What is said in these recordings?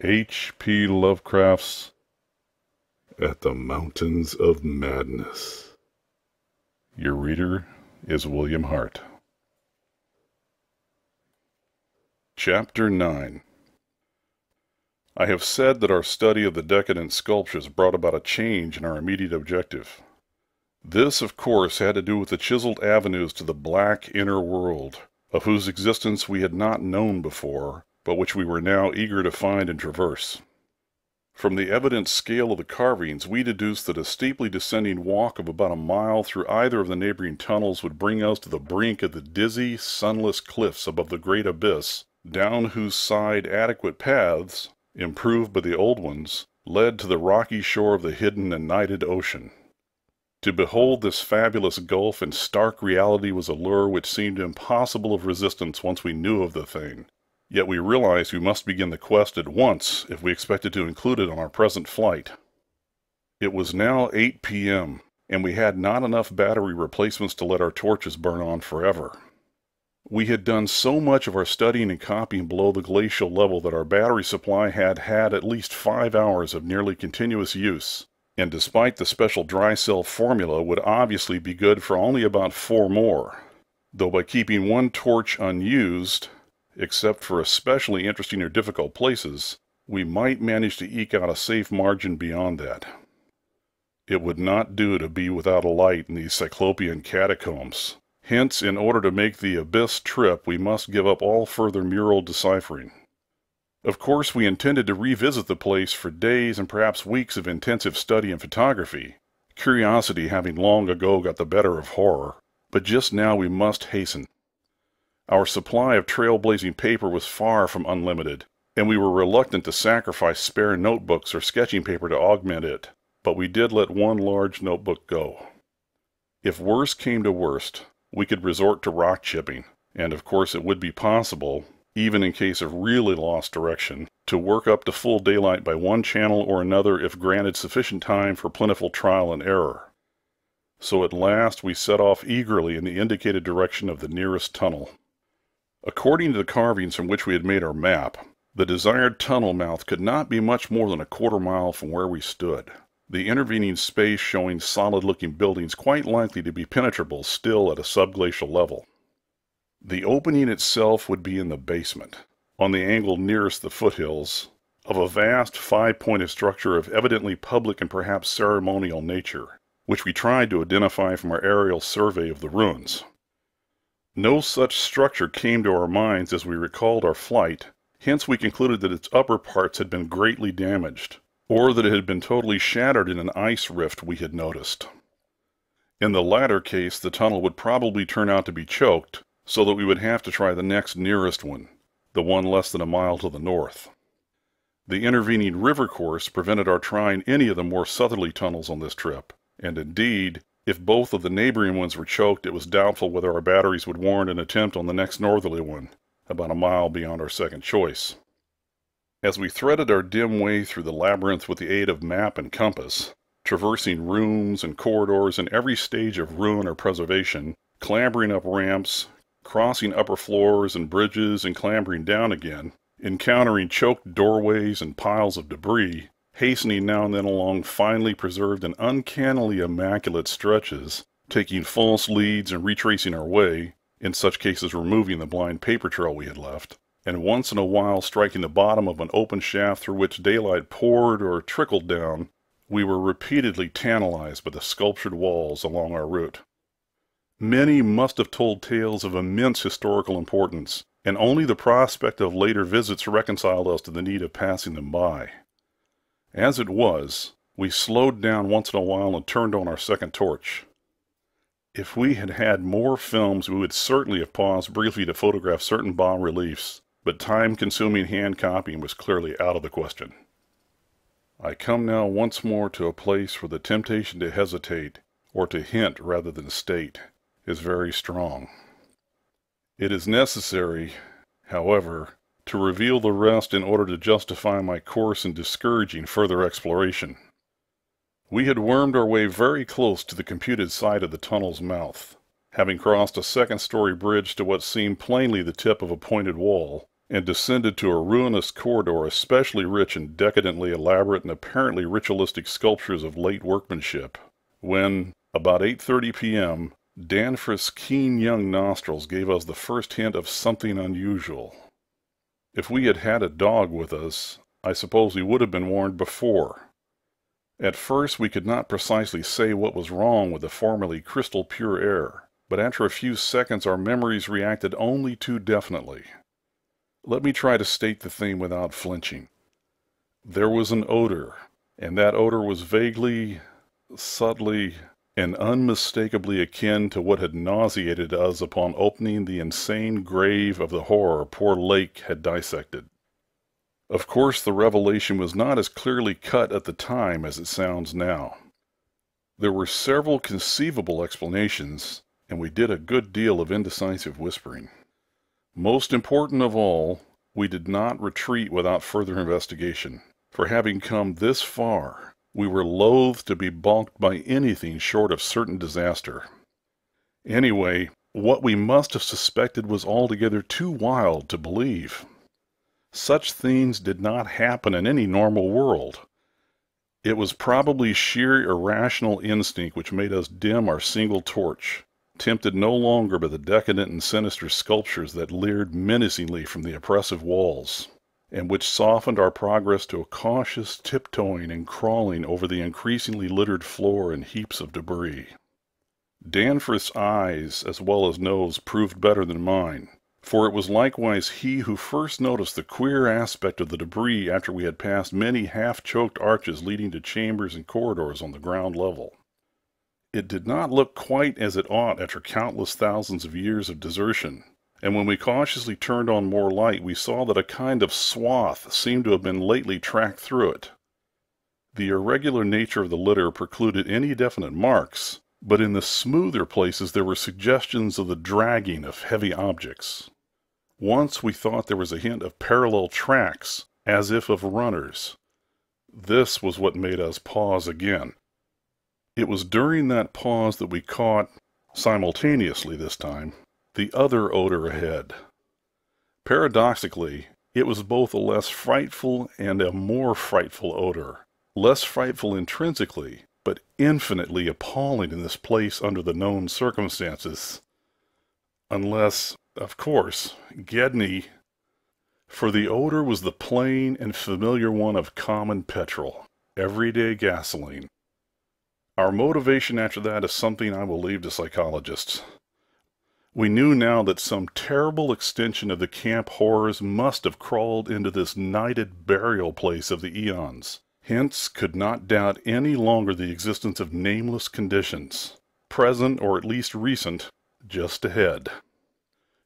H.P. Lovecraft's At the Mountains of Madness. Your reader is William Hart. Chapter 9. I have said that our study of the decadent sculptures brought about a change in our immediate objective. This, of course, had to do with the chiseled avenues to the black inner world, of whose existence we had not known before, but which we were now eager to find and traverse. From the evident scale of the carvings, we deduced that a steeply descending walk of about a mile through either of the neighboring tunnels would bring us to the brink of the dizzy, sunless cliffs above the great abyss, down whose side adequate paths, improved by the old ones, led to the rocky shore of the hidden and nighted ocean. To behold this fabulous gulf in stark reality was a lure which seemed impossible of resistance once we knew of the thing. Yet we realized we must begin the quest at once if we expected to include it on our present flight. It was now 8 p.m., and we had not enough battery replacements to let our torches burn on forever. We had done so much of our studying and copying below the glacial level that our battery supply had at least 5 hours of nearly continuous use, and despite the special dry cell formula would obviously be good for only about 4 more, though by keeping one torch unused, except for especially interesting or difficult places, we might manage to eke out a safe margin beyond that. It would not do to be without a light in these cyclopean catacombs. Hence, in order to make the abyss trip, we must give up all further mural deciphering. Of course, we intended to revisit the place for days and perhaps weeks of intensive study and photography, curiosity having long ago got the better of horror, but just now we must hasten. Our supply of trailblazing paper was far from unlimited, and we were reluctant to sacrifice spare notebooks or sketching paper to augment it, but we did let one large notebook go. If worst came to worst, we could resort to rock chipping, and of course it would be possible, even in case of really lost direction, to work up to full daylight by one channel or another if granted sufficient time for plentiful trial and error. So at last we set off eagerly in the indicated direction of the nearest tunnel. According to the carvings from which we had made our map, the desired tunnel mouth could not be much more than a quarter-mile from where we stood, the intervening space showing solid-looking buildings quite likely to be penetrable still at a subglacial level. The opening itself would be in the basement, on the angle nearest the foothills, of a vast five-pointed structure of evidently public and perhaps ceremonial nature, which we tried to identify from our aerial survey of the ruins. No such structure came to our minds as we recalled our flight, hence we concluded that its upper parts had been greatly damaged, or that it had been totally shattered in an ice rift we had noticed. In the latter case, the tunnel would probably turn out to be choked, so that we would have to try the next nearest one, the one less than a mile to the north. The intervening river course prevented our trying any of the more southerly tunnels on this trip, and indeed, if both of the neighboring ones were choked, it was doubtful whether our batteries would warrant an attempt on the next northerly one, about a mile beyond our second choice. As we threaded our dim way through the labyrinth with the aid of map and compass, traversing rooms and corridors in every stage of ruin or preservation, clambering up ramps, crossing upper floors and bridges and clambering down again, encountering choked doorways and piles of debris, hastening now and then along finely preserved and uncannily immaculate stretches, taking false leads and retracing our way, in such cases removing the blind paper trail we had left, and once in a while striking the bottom of an open shaft through which daylight poured or trickled down, we were repeatedly tantalized by the sculptured walls along our route. Many must have told tales of immense historical importance, and only the prospect of later visits reconciled us to the need of passing them by. As it was, we slowed down once in a while and turned on our second torch. If we had had more films, we would certainly have paused briefly to photograph certain bas-reliefs, but time-consuming hand copying was clearly out of the question. I come now once more to a place where the temptation to hesitate, or to hint rather than state, is very strong. It is necessary, however, to reveal the rest in order to justify my course in discouraging further exploration. We had wormed our way very close to the computed side of the tunnel's mouth, having crossed a second-story bridge to what seemed plainly the tip of a pointed wall, and descended to a ruinous corridor especially rich in decadently elaborate and apparently ritualistic sculptures of late workmanship, when, about 8:30 p.m., Danforth's keen young nostrils gave us the first hint of something unusual. If we had had a dog with us, I suppose we would have been warned before. At first we could not precisely say what was wrong with the formerly crystal pure air, but after a few seconds our memories reacted only too definitely. Let me try to state the thing without flinching. There was an odor, and that odor was vaguely, subtly, and unmistakably akin to what had nauseated us upon opening the insane grave of the horror poor Lake had dissected. Of course, the revelation was not as clearly cut at the time as it sounds now. There were several conceivable explanations, and we did a good deal of indecisive whispering. Most important of all, we did not retreat without further investigation, for having come this far, we were loath to be balked by anything short of certain disaster. Anyway, what we must have suspected was altogether too wild to believe. Such things did not happen in any normal world. It was probably sheer irrational instinct which made us dim our single torch, tempted no longer by the decadent and sinister sculptures that leered menacingly from the oppressive walls, and which softened our progress to a cautious tiptoeing and crawling over the increasingly littered floor and heaps of debris. Danforth's eyes as well as nose proved better than mine, for it was likewise he who first noticed the queer aspect of the debris after we had passed many half-choked arches leading to chambers and corridors on the ground level. It did not look quite as it ought after countless thousands of years of desertion, and when we cautiously turned on more light we saw that a kind of swath seemed to have been lately tracked through it. The irregular nature of the litter precluded any definite marks, but in the smoother places there were suggestions of the dragging of heavy objects. Once we thought there was a hint of parallel tracks, as if of runners. This was what made us pause again. It was during that pause that we caught, simultaneously this time, the other odor ahead. Paradoxically, it was both a less frightful and a more frightful odor, less frightful intrinsically, but infinitely appalling in this place under the known circumstances. Unless, of course, Gedney, for the odor was the plain and familiar one of common petrol, everyday gasoline. Our motivation after that is something I will leave to psychologists. We knew now that some terrible extension of the camp horrors must have crawled into this nighted burial place of the eons, hence could not doubt any longer the existence of nameless conditions, present or at least recent, just ahead.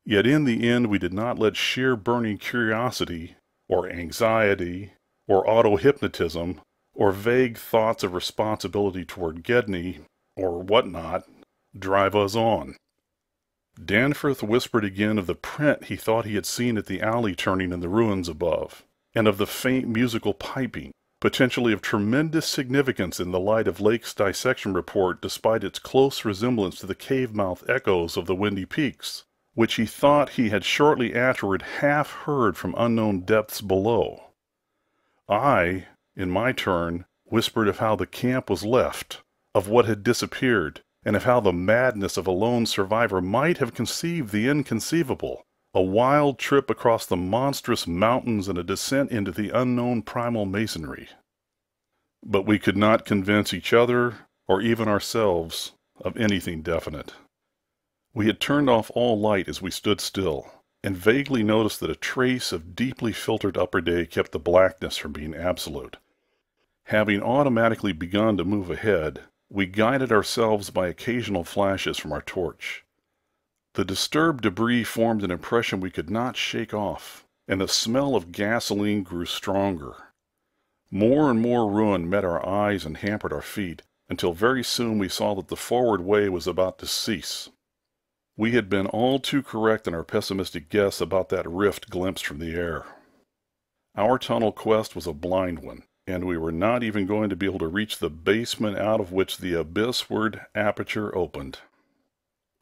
Yet in the end we did not let sheer burning curiosity, or anxiety, or auto-hypnotism, or vague thoughts of responsibility toward Gedney, or what-not, drive us on. Danforth whispered again of the print he thought he had seen at the alley turning in the ruins above, and of the faint musical piping, potentially of tremendous significance in the light of Lake's dissection report despite its close resemblance to the cave-mouth echoes of the Windy Peaks, which he thought he had shortly afterward half heard from unknown depths below. I, in my turn, whispered of how the camp was left, of what had disappeared, and of how the madness of a lone survivor might have conceived the inconceivable, a wild trip across the monstrous mountains and a descent into the unknown primal masonry. But we could not convince each other, or even ourselves, of anything definite. We had turned off all light as we stood still, and vaguely noticed that a trace of deeply filtered upper day kept the blackness from being absolute. Having automatically begun to move ahead, we guided ourselves by occasional flashes from our torch. The disturbed debris formed an impression we could not shake off, and the smell of gasoline grew stronger. More and more ruin met our eyes and hampered our feet, until very soon we saw that the forward way was about to cease. We had been all too correct in our pessimistic guess about that rift glimpsed from the air. Our tunnel quest was a blind one, and we were not even going to be able to reach the basement out of which the abyssward aperture opened.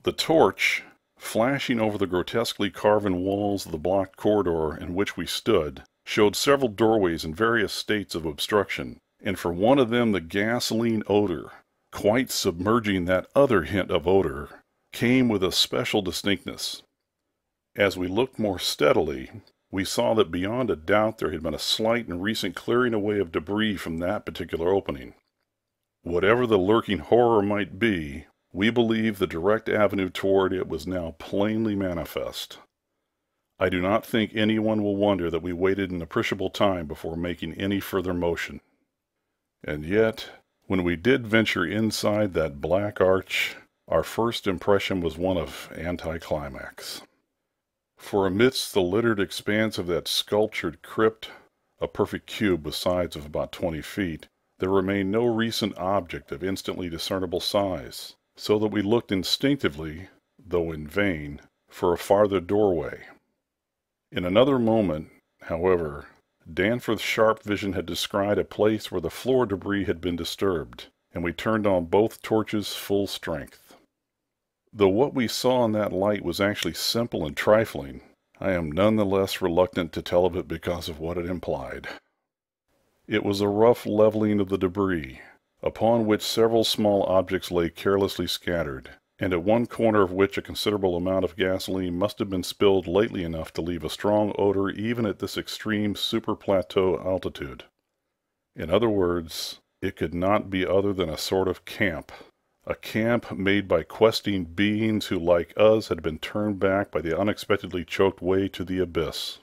The torch, flashing over the grotesquely carven walls of the blocked corridor in which we stood, showed several doorways in various states of obstruction, and for one of them the gasoline odor, quite submerging that other hint of odor, came with a special distinctness. As we looked more steadily, we saw that beyond a doubt there had been a slight and recent clearing away of debris from that particular opening. Whatever the lurking horror might be, we believe the direct avenue toward it was now plainly manifest. I do not think anyone will wonder that we waited an appreciable time before making any further motion. And yet, when we did venture inside that black arch, our first impression was one of anticlimax. For amidst the littered expanse of that sculptured crypt, a perfect cube with sides of about 20 feet, there remained no recent object of instantly discernible size, so that we looked instinctively, though in vain, for a farther doorway. In another moment, however, Danforth's sharp vision had descried a place where the floor debris had been disturbed, and we turned on both torches full strength. Though what we saw in that light was actually simple and trifling, I am none the less reluctant to tell of it because of what it implied. It was a rough leveling of the debris, upon which several small objects lay carelessly scattered, and at one corner of which a considerable amount of gasoline must have been spilled lately enough to leave a strong odor even at this extreme super-plateau altitude. In other words, it could not be other than a sort of camp. A camp made by questing beings who, like us, had been turned back by the unexpectedly choked way to the abyss.